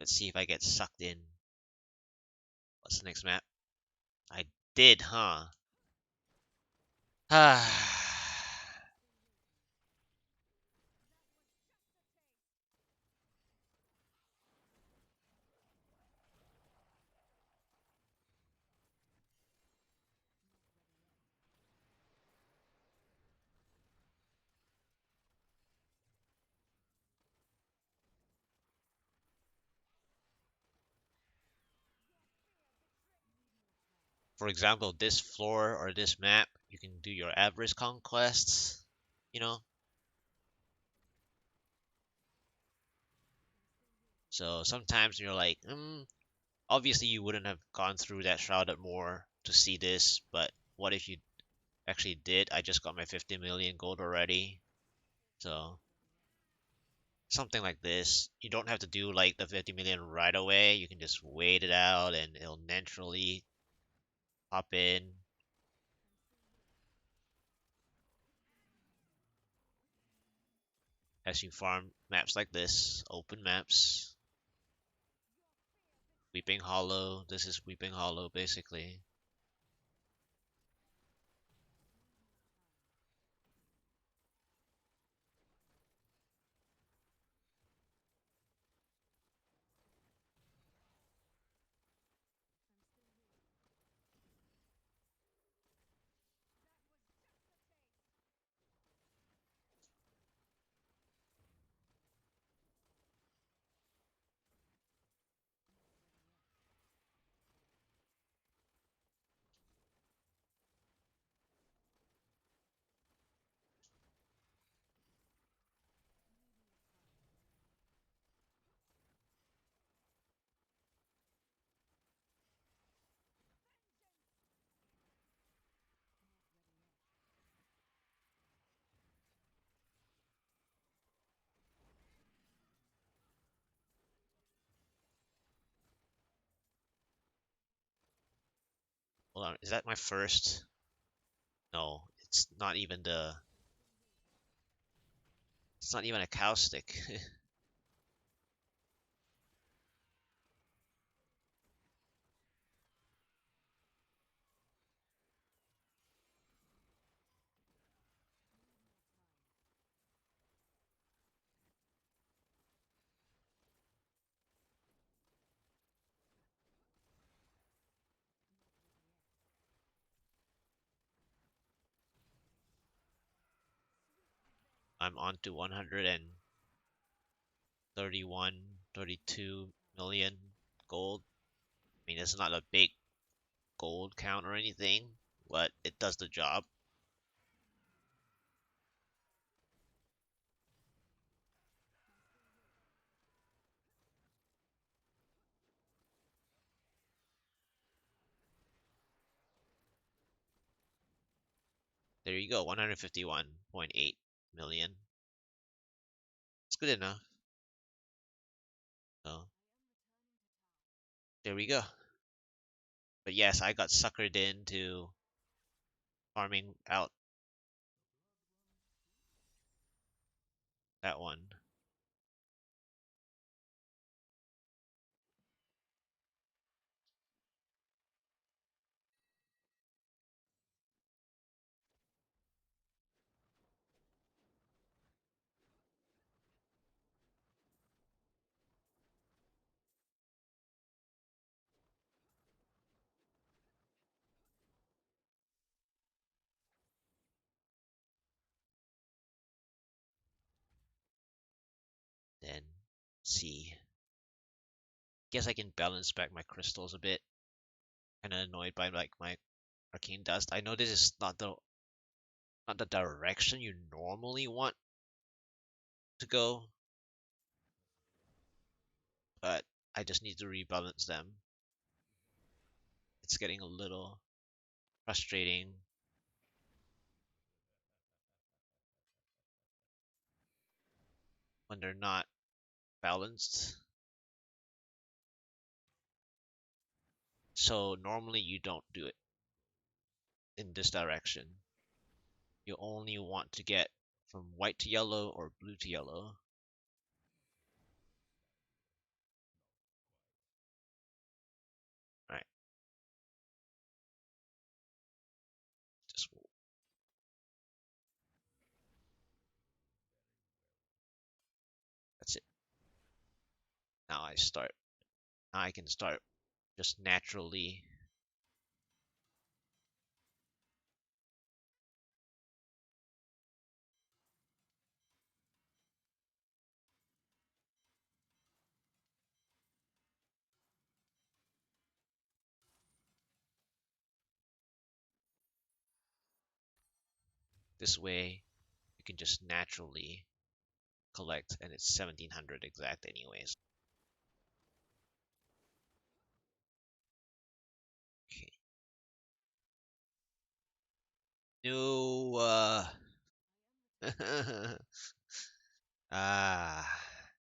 Let's see if I get sucked in. What's the next map? I did, huh? For example, this floor or this map, you can do your Avarice Conquests, you know? So sometimes you're like, obviously you wouldn't have gone through that Shrouded Moor to see this, but what if you actually did? I just got my 50 million gold already. So something like this. You don't have to do like the 50 million right away. You can just wait it out and it'll naturally pop in. As you farm maps like this, open maps, Weeping Hollow. This is Weeping Hollow basically. Hold on, is that my first? No, it's not even a cow stick. I'm on to 131, 32 million gold. I mean, it's not a big gold count or anything, but it does the job. There you go, 151.8 million. It's good enough. So there we go. But yes, I got suckered into farming out that one. Then see. Guess I can balance back my crystals a bit. Kinda annoyed by like my arcane dust. I know this is not the direction you normally want to go, but I just need to rebalance them. It's getting a little frustrating when they're not balanced. So normally you don't do it in this direction. You only want to get from white to yellow or blue to yellow. Now I start. Now I can start just naturally. This way, you can just naturally collect, and it's 1700 exact anyways. Okay. No, ah,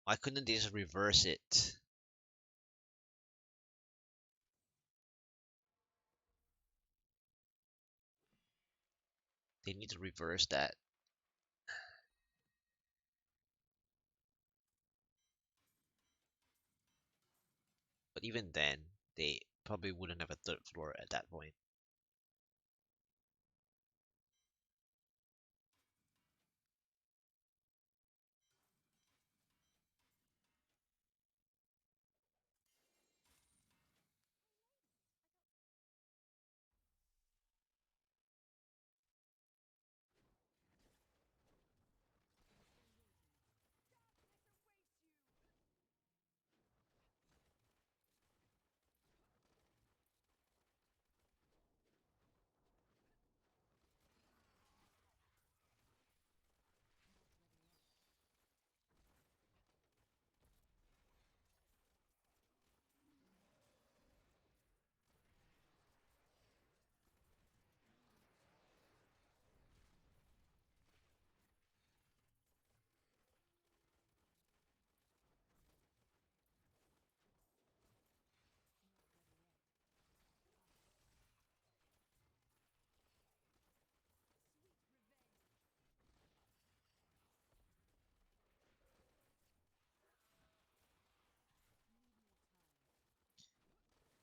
why couldn't they just reverse it? They need to reverse that. But even then, they probably wouldn't have a third floor at that point.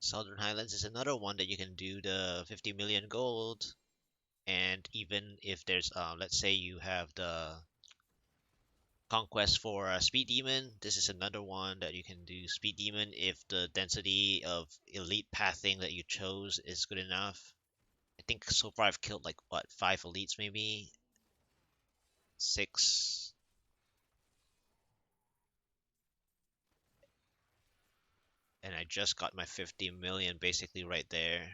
Southern Highlands is another one that you can do the 50 million gold. And even if there's, let's say you have the conquest for Speed Demon, this is another one that you can do Speed Demon if the density of elite pathing that you chose is good enough. I think so far I've killed like what, 5 elites maybe? 6. And I just got my 50 million basically right there.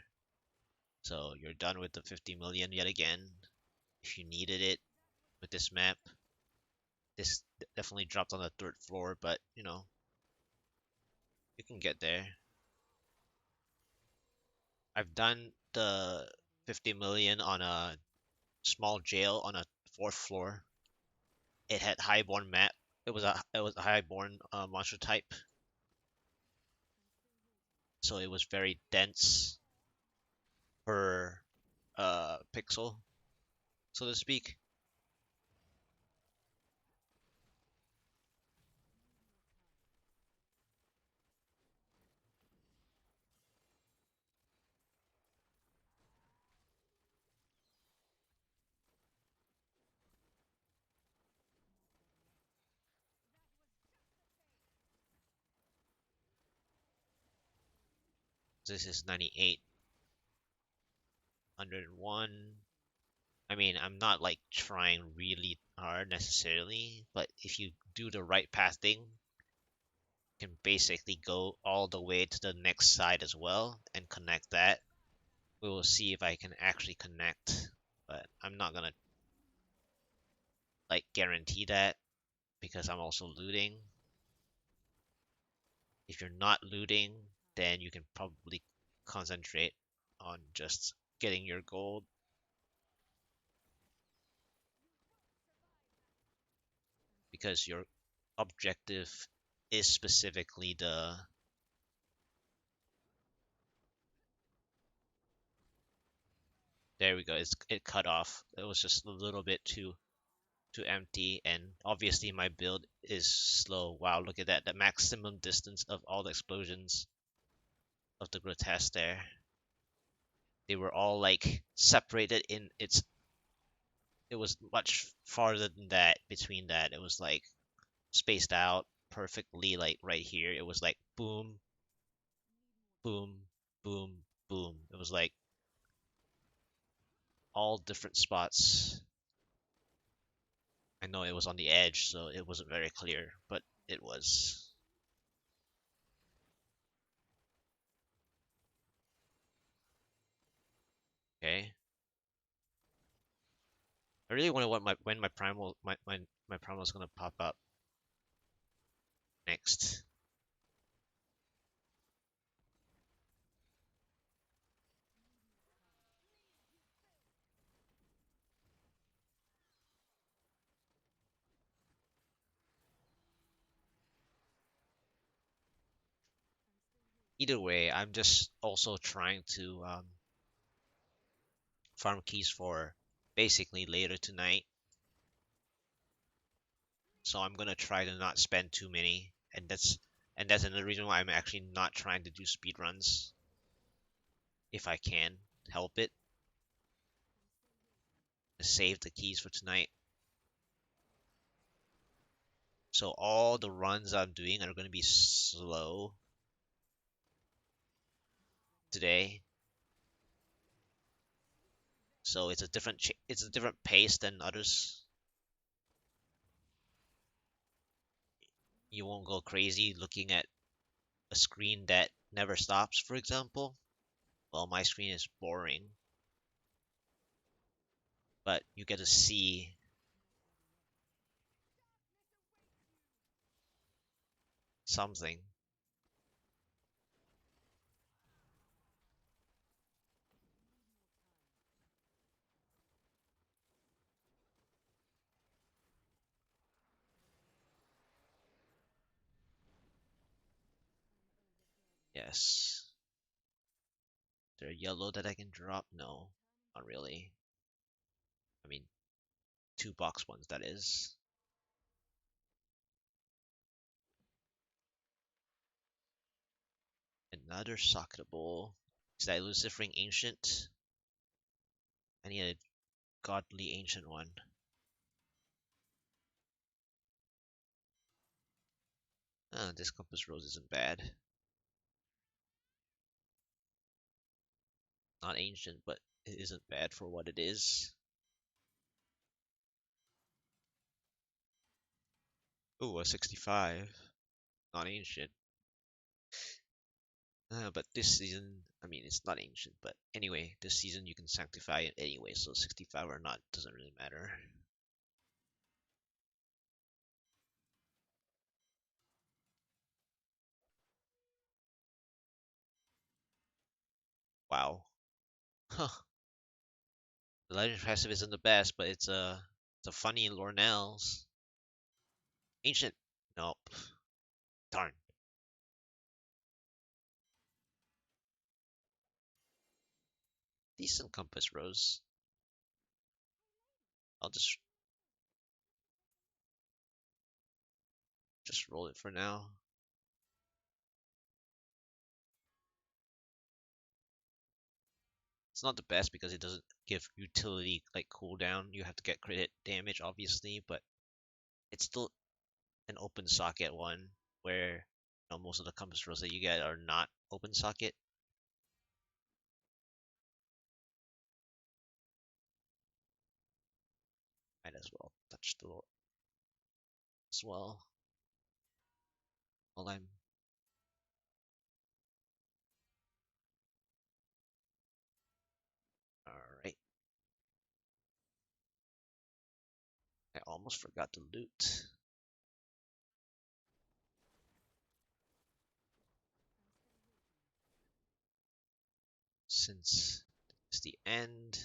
So you're done with the 50 million yet again. If you needed it with this map, this definitely dropped on the third floor, but you can get there. I've done the 50 million on a small jail on a fourth floor. It had highborn map. It was a highborn monster type, so it was very dense per pixel, so to speak. This is 98, 101. I mean, I'm not like trying really hard necessarily, but if you do the right pathing, you can basically go all the way to the next side as well and connect that. We will see if I can actually connect, but I'm not gonna like guarantee that because I'm also looting. If you're not looting, then you can probably concentrate on just getting your gold because your objective is specifically the. There we go. It cut off. It was just a little bit too empty, and obviously my build is slow. Wow, look at that. The maximum distance of all the explosions of the grotesque there. They were all like separated in its. It was much farther than that between that. It was like spaced out perfectly like right here. It was like boom, boom, boom, boom. It was like all different spots. I know it was on the edge, so it wasn't very clear, but it was. Okay. I really wonder what my primal my primal is gonna pop up next. Either way, I'm just also trying to farm keys for basically later tonight. So I'm gonna try to not spend too many, and that's another reason why I'm actually not trying to do speed runs if I can help it. To save the keys for tonight. So all the runs I'm doing are gonna be slow today. So it's a different pace than others. You won't go crazy looking at a screen that never stops, for example. Well, my screen is boring, but you get to see something. Yes. There yellow that I can drop? No, not really. I mean, two box ones, that is. Another socketable. Is that Lucifering Ancient? I need a godly ancient one. This Compass Rose isn't bad. Not ancient, but it isn't bad for what it is. Ooh, a 65. Not ancient. But this season, I mean, it's not ancient, but anyway, this season you can sanctify it anyway, so 65 or not doesn't really matter. Wow. Huh. The Legend Passive isn't the best, but it's a funny Lornel's. Ancient. Nope. Darn. Decent Compass Rose. I'll just roll it for now. It's not the best because it doesn't give utility like cooldown. You have to get crit damage, obviously, but it's still an open socket one where most of the compass rolls that you get are not open socket. Might as well touch the as well. While I'm alright. I almost forgot to loot. Since it's the end.